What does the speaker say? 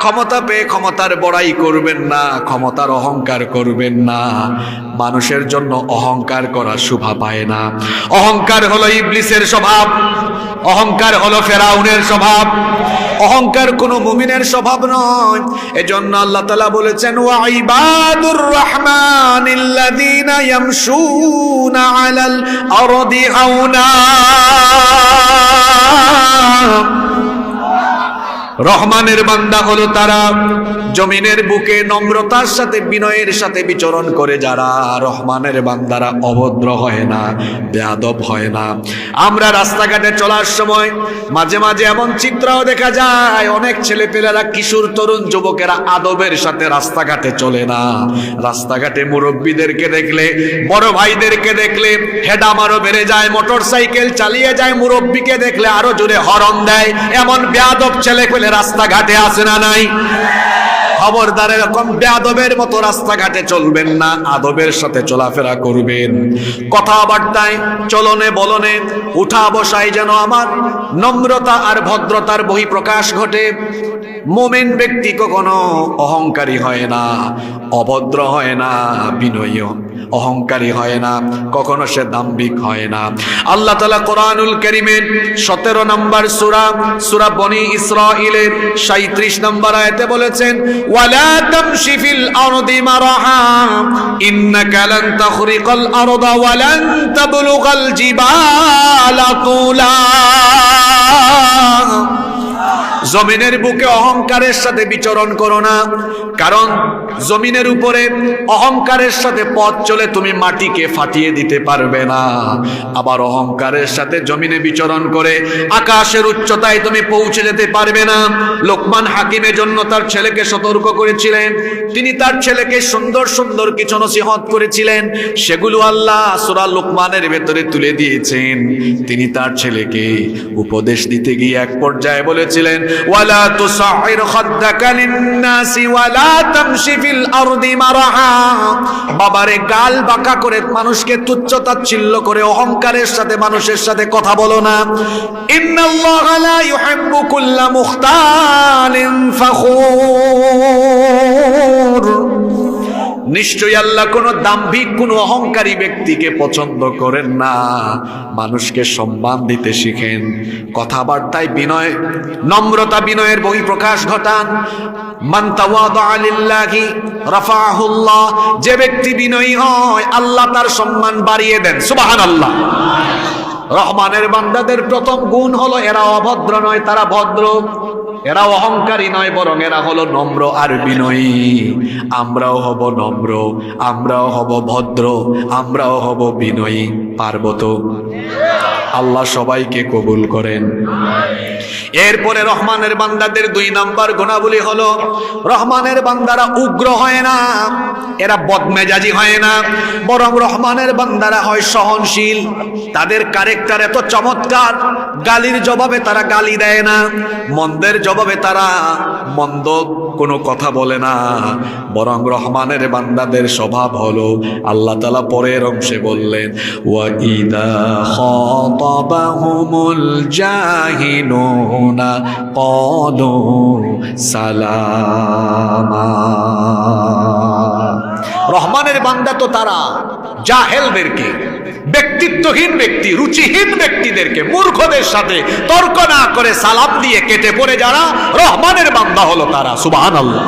ক্ষমতা পেয়ে ক্ষমতার বড়াই করবেন না, ক্ষমতার অহংকার করবেন না। মানুষের জন্য অহংকার করা শোভা পায় না। অহংকার হলো ইবলিসের স্বভাব, অহংকার হলো ফেরাউনের স্বভাব, অহংকার কোনো মুমিনের স্বভাব নয়। এজন্য আল্লাহ তাআলা বলেছেন, ওয়া ইবাদুর রহমানিল্লাযীনা ইয়ামশুনা আলাল আরদি হাওনা। রহমানের বান্দা হলো তারা জমিনের বুকে নম্রতার সাথে বিনয়ের সাথে বিচরণ করে যারা। রহমানের বান্দারা অভদ্র হয় না, বেয়াদব হয় না। আমরা রাস্তাঘাটে চলার সময় মাঝে মাঝে এমন চিত্রও দেখা যায়, অনেক ছেলেপেলেরা, কিশোর তরুণ যুবকেরা আদবের সাথে রাস্তাঘাটে চলে না। রাস্তাঘাটে মুরব্বীদেরকে দেখলে, বড় ভাইদেরকে দেখলে হেডাম আরো বেড়ে যায়, মোটর সাইকেল চালিয়ে যায়, মুরব্বীকে দেখলে আরো জোরে হরন দেয়। এমন বেয়াদব ছেলেপেলে রাস্তাঘাটে আসে না নাই? খবরদার, এরকম বেয়াদবের মতো রাস্তাঘাটে চলবেন না, আদবের সাথে চলাফেরা করবেন। কথাবার্তায়, চলনে বলনে, উঠা বসায় যেন আমার নম্রতা আর ভদ্রতার বহিঃপ্রকাশ ঘটে। মুমিন ব্যক্তি কখনো অহংকারী হয় না, অভদ্র হয় না, বিনয়ী অহংকারী হয় না, কখনো সে দাম্ভিক হয় না। আল্লাহ তাআলা কোরআনুল কারীমের 17 নম্বর সূরা বনী ইসরাঈলের 37 নম্বর আয়াতে বলেছেন, ওয়ালা তামশি ফিল আরদি মারহা ইন্নাকা লান তাখরিকাল আরদা ওয়া লান তাবলুগাল জিবালা তুলা। জমিনের বুকে অহংকারের সাথে বিচরণ করো না, কারণ জমিনের উপরে অহংকারের সাথে পথ চলে তুমি মাটিকে ফাটিয়ে দিতে পারবে না। আবার অহংকারের সাথে জমিনে বিচরণ করে আকাশের উচ্চতায় তুমি পৌঁছে যেতে পারবে না। লোকমান হাকিমের জন্য তার ছেলেকে সতর্ক করেছিলেন। তিনি তার ছেলেকে সুন্দর সুন্দর কিছু নসিহত করেছিলেন, সেগুলো আল্লাহ সূরা লোকমানের ভেতরে তুলে দিয়েছেন। তিনি তার ছেলেকে উপদেশ দিতে গিয়ে এক পর্যায়ে বলেছিলেন, ওয়ালা তুসাইর খাদ্দাকা লিন-নাসি ওয়ালা তামশি ফিল আরদি মারহা। বাবারে, গাল বাঁকা করে মানুষকে তুচ্ছ তাচ্ছিল্য করে অহংকারের সাথে মানুষের সাথে কথা বলো না। ইন্নাল্লাহা লা ইউহিব্বু কুল্লা মুখতালিন ফাখুর। নিশ্চয়ই আল্লাহ কোন দাম্ভিক, কোন অহংকারী ব্যক্তিকে পছন্দ করেন না। মানুষকে সম্মান দিতে শিখেন, কথাবার্তায় বিনয়, নম্রতা, বিনয়ের বহিঃপ্রকাশ ঘটান। মান তাওয়াদা লিল্লাহি রাফাহুল্লাহ। যে ব্যক্তি বিনয়ী হয় আল্লাহ তার সম্মান বাড়িয়ে দেন। সুবহানাল্লাহ। রহমানের বান্দাদের প্রথম গুণ হলো এরা অভদ্র নয়, তারা ভদ্র। এরা অহংকারী নয়, বরং এরা হলো নম্র আর বিনয়ী। আমরাও হব নম্র, আমরাও হব ভদ্র, আমরাও হব বিনয়ী। পারবো তো? আল্লাহ সবাইকে কবুল করেন। এরপরে রহমানের বান্দাদের 2 নম্বর গুণাবলী হলো, রহমানের বান্দারা উগ্র হয় না, এরা বদমেজাজি হয় না, বরং রহমানের বান্দারা হয় সহনশীল। তাদের ক্যারেক্টার এত চমৎকার, গালির জবাবে তারা গালি দেয় না, মন্দের জবাবে তারা মন্দ কোনো কথা বলে না, বরং রহমানের বান্দাদের স্বভাব হলো, আল্লাহ তাআলা পরের অংশে বললেন, ওয়া ইদা খাতাবাহুমুল জাহিলুনা ক্বালু সালামা। রহমানের বান্দা তো তারা জাহেলদেরকে, ব্যক্তিত্বহীন ব্যক্তি, রুচিহীন ব্যক্তিদেরকে, মূর্খদের সাথে তর্ক না করে সালাম দিয়ে কেটে পড়ে যারা রহমানের বান্দা হলো তারা। সুবহানাল্লাহ।